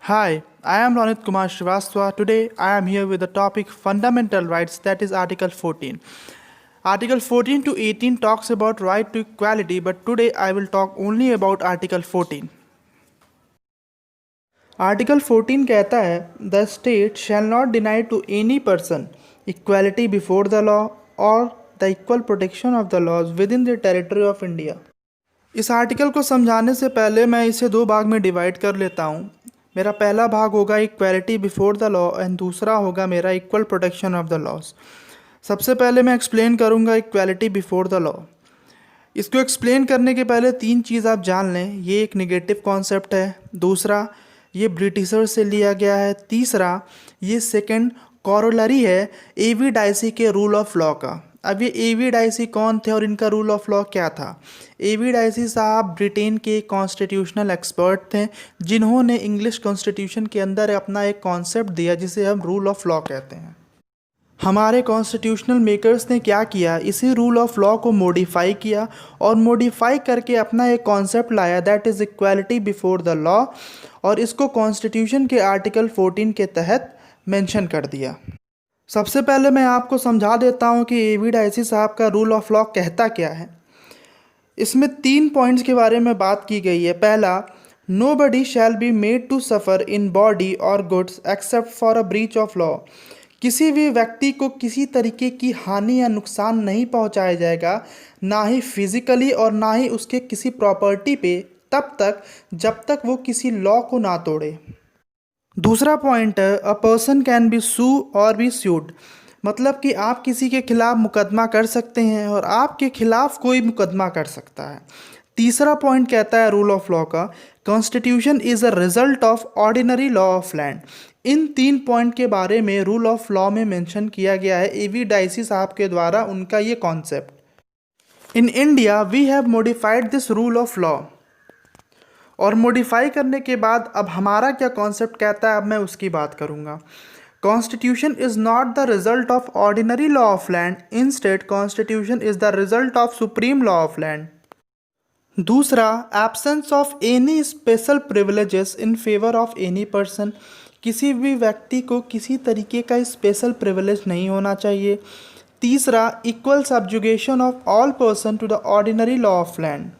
Hi, I am Ronit Kumar Srivastava. Today I am here with the topic fundamental rights, that is Article 14. Article 14 to 18 talks about right to equality, but today I will talk only about Article 14. Article 14 कहता है the state shall not deny to any person equality before the law और the equal protection of the laws within the territory of India. इस article को समझाने से पहले मैं इसे दो भाग में डिवाइड कर लेता हूँ। मेरा पहला भाग होगा equality before the law and दूसरा होगा मेरा equal protection of the laws. सबसे पहले मैं एक्सप्लेन करूँगा इक्वालिटी बिफोर द लॉ। इसको एक्सप्लेन करने के पहले तीन चीज़ आप जान लें। ये एक निगेटिव कॉन्सेप्ट है, दूसरा ये ब्रिटिशर से लिया गया है, तीसरा ये सेकंड कॉरोलरी है एवी डाइसी के रूल ऑफ लॉ का। अब ये एवी डाइसी कौन थे और इनका रूल ऑफ लॉ क्या था? एवी डाइसी साहब ब्रिटेन के कॉन्स्टिट्यूशनल एक्सपर्ट थे जिन्होंने इंग्लिश कॉन्स्टिट्यूशन के अंदर अपना एक कॉन्सेप्ट दिया जिसे हम रूल ऑफ लॉ कहते हैं। हमारे कॉन्स्टिट्यूशनल मेकर्स ने क्या किया, इसी रूल ऑफ लॉ को मॉडिफाई किया और मॉडिफाई करके अपना एक कॉन्सेप्ट लाया that is equality before the law, और इसको कॉन्स्टिट्यूशन के आर्टिकल 14 के तहत मेंशन कर दिया। सबसे पहले मैं आपको समझा देता हूँ कि एवी डाइसी साहब का रूल ऑफ लॉ कहता क्या है। इसमें 3 पॉइंट्स के बारे में बात की गई है। पहला, nobody shall be made to suffer in body और goods except for a breach of law. किसी भी व्यक्ति को किसी तरीके की हानि या नुकसान नहीं पहुंचाया जाएगा, ना ही फिजिकली और ना ही उसके किसी प्रॉपर्टी पे, तब तक जब तक वो किसी लॉ को ना तोड़े। दूसरा पॉइंट है अ पर्सन कैन बी सू और बी स्यूड, मतलब कि आप किसी के खिलाफ मुकदमा कर सकते हैं और आपके खिलाफ कोई मुकदमा कर सकता है। तीसरा पॉइंट कहता है रूल ऑफ लॉ का, constitution is a result of ordinary law of land. In 3 point के बारे में रूल ऑफ लॉ में मेंशन किया गया है एवी डाइसी साहब के द्वारा, उनका ये concept. In India we have modified this rule of law, और मॉडिफाई करने के बाद अब हमारा क्या कॉन्सेप्ट कहता है, अब मैं उसकी बात करूँगा। Constitution is not the result of ordinary law of land, instead constitution is the result of supreme law of land. दूसरा, absence of any special privileges in favour of any person, किसी भी व्यक्ति को किसी तरीके का स्पेशल प्रिविलेज नहीं होना चाहिए। तीसरा, equal subjugation of all person to the ordinary law of land.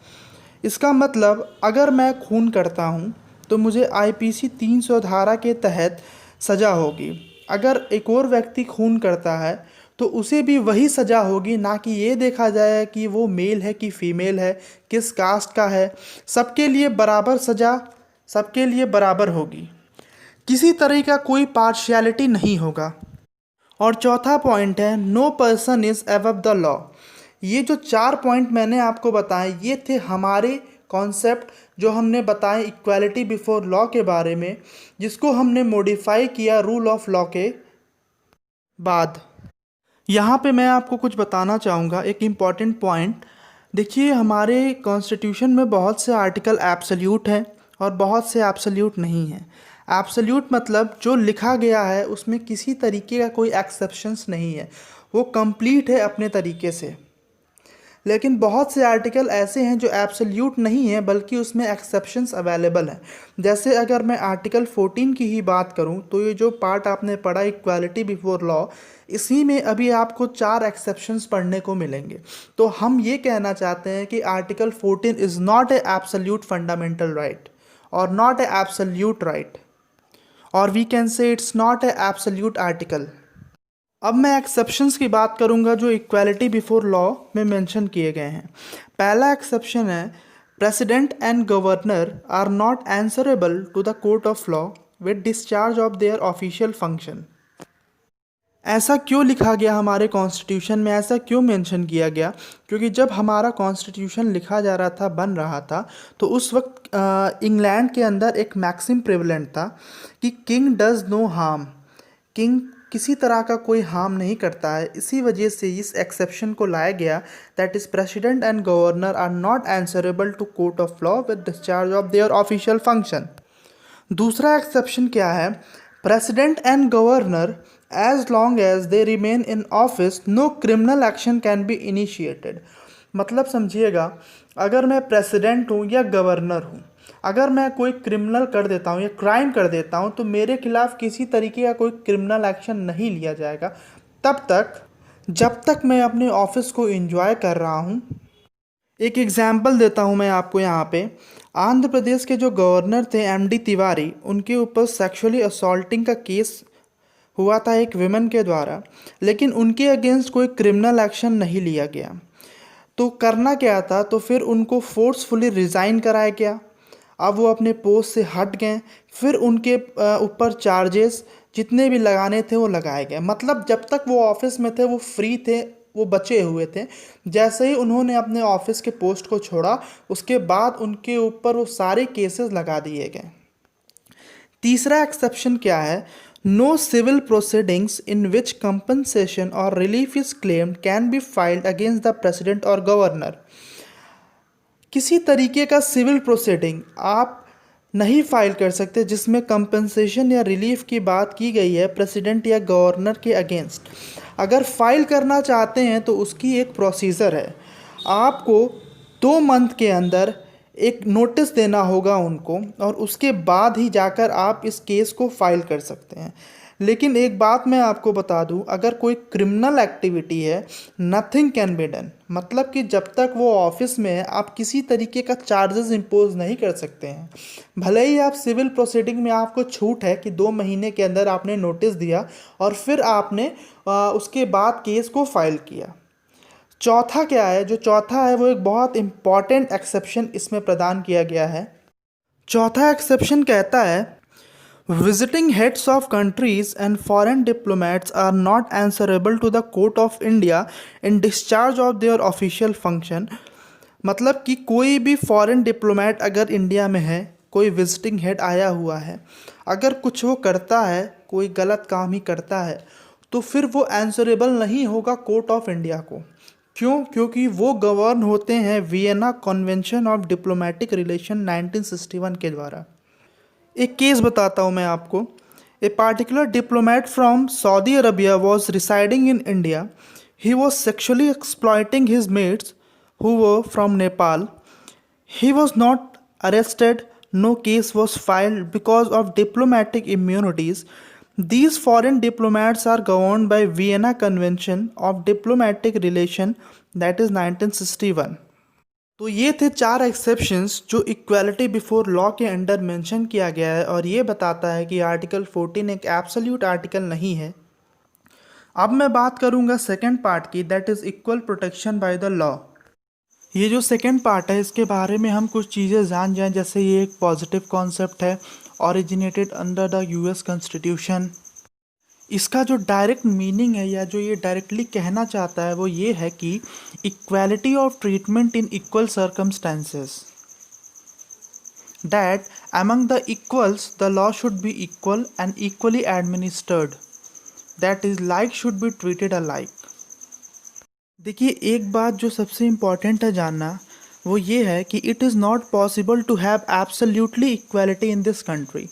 इसका मतलब अगर मैं खून करता हूँ तो मुझे आईपीसी 300 धारा के तहत सज़ा होगी। अगर एक और व्यक्ति खून करता है तो उसे भी वही सज़ा होगी, ना कि ये देखा जाए कि वो मेल है कि फीमेल है, किस कास्ट का है। सबके लिए बराबर सज़ा, सबके लिए बराबर होगी, किसी तरह का कोई पार्शियलिटी नहीं होगा। और चौथा पॉइंट है no person is above the law. ये जो 4 पॉइंट मैंने आपको बताए ये थे हमारे कॉन्सेप्ट जो हमने बताए इक्वालिटी बिफोर लॉ के बारे में, जिसको हमने मॉडिफाई किया रूल ऑफ लॉ के बाद। यहाँ पे मैं आपको कुछ बताना चाहूँगा, एक इम्पॉर्टेंट पॉइंट। देखिए, हमारे कॉन्स्टिट्यूशन में बहुत से आर्टिकल एब्सोल्यूट हैं और बहुत से एब्सोल्यूट नहीं हैं। एब्सोल्यूट मतलब जो लिखा गया है उसमें किसी तरीके का कोई एक्सेप्शंस नहीं है, वो कंप्लीट है अपने तरीके से। लेकिन बहुत से आर्टिकल ऐसे हैं जो एब्सोल्यूट नहीं है बल्कि उसमें एक्सेप्शंस अवेलेबल हैं। जैसे अगर मैं आर्टिकल 14 की ही बात करूं तो ये जो पार्ट आपने पढ़ा इक्वालिटी बिफोर लॉ, इसी में अभी आपको 4 एक्सेप्शंस पढ़ने को मिलेंगे। तो हम ये कहना चाहते हैं कि article 14 is not a absolute fundamental right और नॉट ए एब्सोल्यूट राइट, और we can say it's not a absolute article. अब मैं एक्सेप्शंस की बात करूंगा जो इक्वालिटी बिफोर लॉ में मेंशन किए गए हैं। पहला एक्सेप्शन है president and governor are not answerable to the court of law with discharge of their official function. ऐसा क्यों लिखा गया हमारे कॉन्स्टिट्यूशन में, ऐसा क्यों मेंशन किया गया? क्योंकि जब हमारा कॉन्स्टिट्यूशन लिखा जा रहा था, बन रहा था, तो उस वक्त इंग्लैंड के अंदर एक मैक्सिम प्रेवलेंट था कि king does no harm, king किसी तरह का कोई हार्म नहीं करता है। इसी वजह से इस एक्सेप्शन को लाया गया that is president and governor are not answerable to court of law with discharge of their official function. दूसरा एक्सेप्शन क्या है? President and governor as long as they remain in office no criminal action can be initiated. मतलब समझिएगा, अगर मैं president हूँ या governor हूँ, अगर मैं कोई क्रिमिनल कर देता हूँ या क्राइम कर देता हूँ तो मेरे खिलाफ किसी तरीके का कोई क्रिमिनल एक्शन नहीं लिया जाएगा तब तक जब तक मैं अपने ऑफिस को एंजॉय कर रहा हूँ। एक एग्जाम्पल देता हूँ मैं आपको यहाँ पे। आंध्र प्रदेश के जो गवर्नर थे एमडी तिवारी, उनके ऊपर सेक्सुअली असॉल्टिंग का केस हुआ था एक विमेन के द्वारा, लेकिन उनके अगेंस्ट कोई क्रिमिनल एक्शन नहीं लिया गया। तो करना क्या था, तो फिर उनको फोर्सफुली रिज़ाइन कराया गया। अब वो अपने पोस्ट से हट गए, फिर उनके ऊपर चार्जेस जितने भी लगाने थे वो लगाए गए। मतलब जब तक वो ऑफिस में थे वो फ्री थे, वो बचे हुए थे। जैसे ही उन्होंने अपने ऑफिस के पोस्ट को छोड़ा, उसके बाद उनके ऊपर वो सारे केसेस लगा दिए गए। तीसरा एक्सेप्शन क्या है, no civil proceedings in which compensation और relief is claimed can be filed against the president और गवर्नर। किसी तरीके का सिविल प्रोसीडिंग आप नहीं फाइल कर सकते जिसमें कंपनसेशन या रिलीफ की बात की गई है प्रेसिडेंट या गवर्नर के अगेंस्ट। अगर फाइल करना चाहते हैं तो उसकी एक प्रोसीजर है। आपको 2 मंथ के अंदर एक नोटिस देना होगा उनको, और उसके बाद ही जाकर आप इस केस को फाइल कर सकते हैं। लेकिन एक बात मैं आपको बता दूं, अगर कोई क्रिमिनल एक्टिविटी है, नथिंग कैन बी डन। मतलब कि जब तक वो ऑफिस में है आप किसी तरीके का चार्जेस इम्पोज नहीं कर सकते हैं। भले ही आप सिविल प्रोसीडिंग में आपको छूट है कि 2 महीने के अंदर आपने नोटिस दिया और फिर आपने उसके बाद केस को फाइल किया। चौथा क्या है, जो चौथा है वो एक बहुत इम्पॉर्टेंट एक्सेप्शन इसमें प्रदान किया गया है। चौथा एक्सेप्शन कहता है, visiting heads of countries and foreign diplomats are not answerable to the court of India in discharge of their official function। मतलब कि कोई भी फॉरेन डिप्लोमेट अगर इंडिया में है, कोई विजिटिंग हेड आया हुआ है, अगर कुछ वो करता है, कोई गलत काम ही करता है, तो फिर वो आंसरेबल नहीं होगा कोर्ट ऑफ इंडिया को। क्यों? क्योंकि वो गवर्न होते हैं Vienna convention of diplomatic relation 1961 के द्वारा। एक केस बताता हूँ मैं आपको। A particular diplomat from Saudi Arabia was residing in India. He was sexually exploiting his maids who were from Nepal. He was not arrested, no case was filed because of diplomatic immunities. These foreign diplomats are governed by Vienna Convention of Diplomatic Relation, that is 1961। तो ये थे 4 exceptions जो equality before law के under mention किया गया है, और ये बताता है कि आर्टिकल 14 एक एब्सोल्यूट आर्टिकल नहीं है। अब मैं बात करूँगा सेकेंड पार्ट की, that is equal protection by the law. ये जो सेकेंड पार्ट है इसके बारे में हम कुछ चीज़ें जान जाएं। जैसे ये एक पॉजिटिव कॉन्सेप्ट है, originated under the US constitution. इसका जो डायरेक्ट मीनिंग है या जो ये डायरेक्टली कहना चाहता है वो ये है कि equality of treatment in equal circumstances, that among the equals the law should be equal and equally administered, that is like should be treated alike. देखिए, एक बात जो सबसे इम्पॉर्टेंट है जानना वो ये है कि it is not possible to have absolutely equality in this country.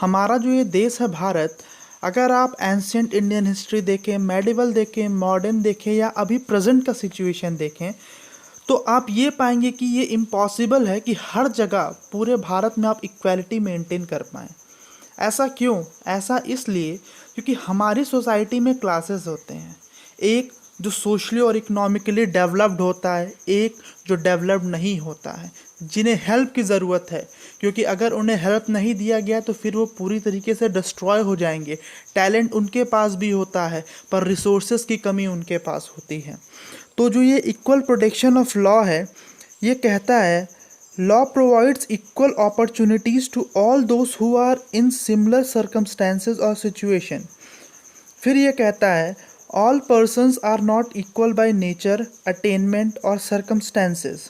हमारा जो ये देश है भारत, अगर आप एंशियंट इंडियन हिस्ट्री देखें, मेडिवल देखें, मॉडर्न देखें या अभी प्रेजेंट का सिचुएशन देखें, तो आप ये पाएंगे कि ये इम्पॉसिबल है कि हर जगह पूरे भारत में आप इक्वालिटी मेंटेन कर पाएँ। ऐसा क्यों? ऐसा इसलिए क्योंकि हमारी सोसाइटी में क्लासेस होते हैं। एक जो सोशली और इकोनॉमिकली डेवलप्ड होता है, एक जो डेवलप्ड नहीं होता है, जिन्हें हेल्प की ज़रूरत है, क्योंकि अगर उन्हें हेल्प नहीं दिया गया तो फिर वो पूरी तरीके से डिस्ट्रॉय हो जाएंगे। टैलेंट उनके पास भी होता है पर रिसोर्सेज की कमी उनके पास होती है। तो जो ये इक्वल प्रोटेक्शन ऑफ लॉ है, ये कहता है law provides equal opportunities to all those who are in similar circumstances और सिचुएशन। फिर ये कहता है all persons are not equal by nature, attainment or circumstances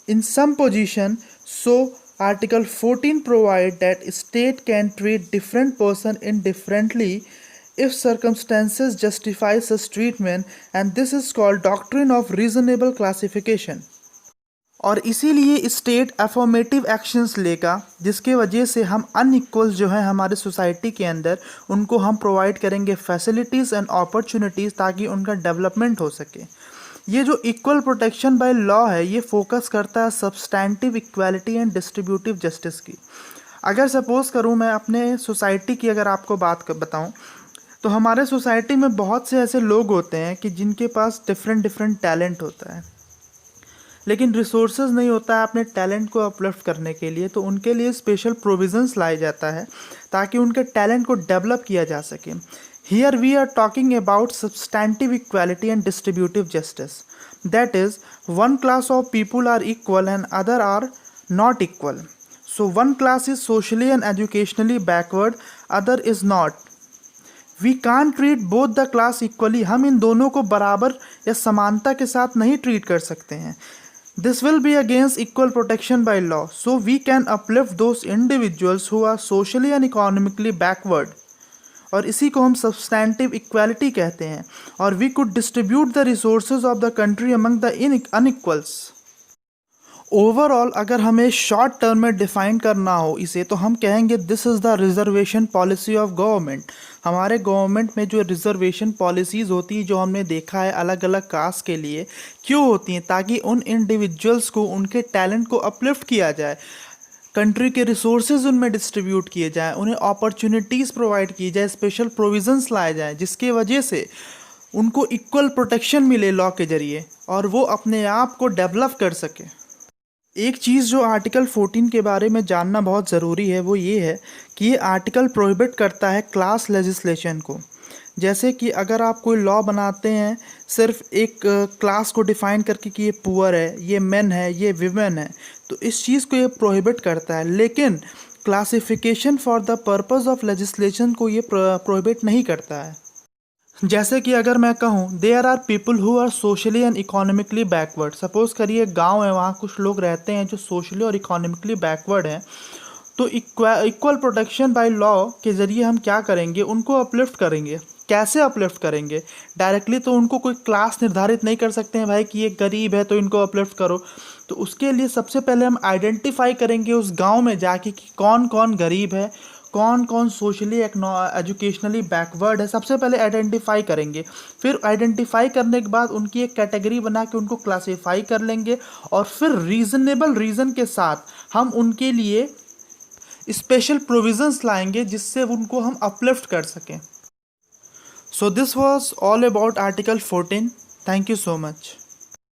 in some position, so article 14 provide that state can treat different person indifferently if circumstances justify such treatment, and this is called doctrine of reasonable classification। और इसीलिए state affirmative actions लेगा जिसके वजह से हम अनइक्वल्स जो है हमारे सोसाइटी के अंदर, उनको हम प्रोवाइड करेंगे फैसिलिटीज़ एंड अपॉर्चुनिटीज़ ताकि उनका डेवलपमेंट हो सके। ये जो इक्वल प्रोटेक्शन बाय लॉ है ये फोकस करता है substantive equality and distributive justice की। अगर सपोज़ करूँ मैं अपने सोसाइटी की अगर आपको बताऊँ, तो हमारे सोसाइटी में बहुत से ऐसे लोग होते हैं कि जिनके पास डिफरेंट डिफरेंट टैलेंट होता है, लेकिन रिसोर्सेज नहीं होता है अपने टैलेंट को अपलिफ्ट करने के लिए। तो उनके लिए स्पेशल प्रोविजंस लाया जाता है ताकि उनके टैलेंट को डेवलप किया जा सके। Here we are talking about substantive equality and distributive justice, that is one class of people are equal and other are not equal. So one class is socially and educationally backward, other is not. We can treat both the class equally, हम इन दोनों को बराबर या समानता के साथ नहीं ट्रीट कर सकते हैं। This will be against equal protection by law, so we can uplift those individuals who are socially and economically backward, और इसी को हम सब्सटैंटिव इक्वालिटी कहते हैं। और we could distribute the resources of the country among the unequals. Overall अगर हमें short term में डिफाइन करना हो इसे, तो हम कहेंगे this is the reservation policy of government. हमारे गवर्नमेंट में जो रिजर्वेशन पॉलिसीज़ होती है, जो हमने देखा है अलग अलग कास्ट के लिए क्यों होती हैं, ताकि उन इंडिविजुअल्स को उनके टैलेंट को अपलिफ्ट किया जाए, कंट्री के रिसोर्सेज उनमें डिस्ट्रीब्यूट किए जाएँ, उन्हें अपॉर्चुनिटीज़ प्रोवाइड की जाए, स्पेशल प्रोविजंस लाए जाएँ, जिसके वजह से उनको इक्वल प्रोटेक्शन मिले लॉ के ज़रिए और वो अपने आप को डेवलप कर सके। एक चीज़ जो आर्टिकल 14 के बारे में जानना बहुत ज़रूरी है वो ये है कि ये आर्टिकल प्रोहिबिट करता है क्लास लेजिस्लेशन को। जैसे कि अगर आप कोई लॉ बनाते हैं सिर्फ एक क्लास को डिफ़ाइन करके कि ये पुअर है, ये मेन है, ये विमेन है, तो इस चीज़ को ये प्रोहिबिट करता है। लेकिन classification for the purpose of legislation को ये प्रोहिबिट नहीं करता है। जैसे कि अगर मैं कहूँ there are people who are socially and economically backward, suppose करिए गांव है, वहाँ कुछ लोग रहते हैं जो सोशली और इकोनॉमिकली बैकवर्ड हैं, तो इक्वल प्रोटेक्शन बाय लॉ के ज़रिए हम क्या करेंगे, उनको अपलिफ्ट करेंगे। कैसे अपलिफ्ट करेंगे? डायरेक्टली तो उनको कोई क्लास निर्धारित नहीं कर सकते हैं भाई कि ये गरीब है तो इनको अपलिफ्ट करो। तो उसके लिए सबसे पहले हम आइडेंटिफाई करेंगे उस गांव में जाके कि कौन कौन गरीब है, कौन कौन सोशली एजुकेशनली बैकवर्ड है, सबसे पहले आइडेंटिफाई करेंगे। फिर आइडेंटिफाई करने के बाद उनकी एक कैटेगरी बना के उनको क्लासीफाई कर लेंगे, और फिर रीज़नेबल रीज़न के साथ हम उनके लिए स्पेशल प्रोविजंस लाएंगे जिससे उनको हम अपलिफ्ट कर सकें। So this was all about article 14। Thank you so much.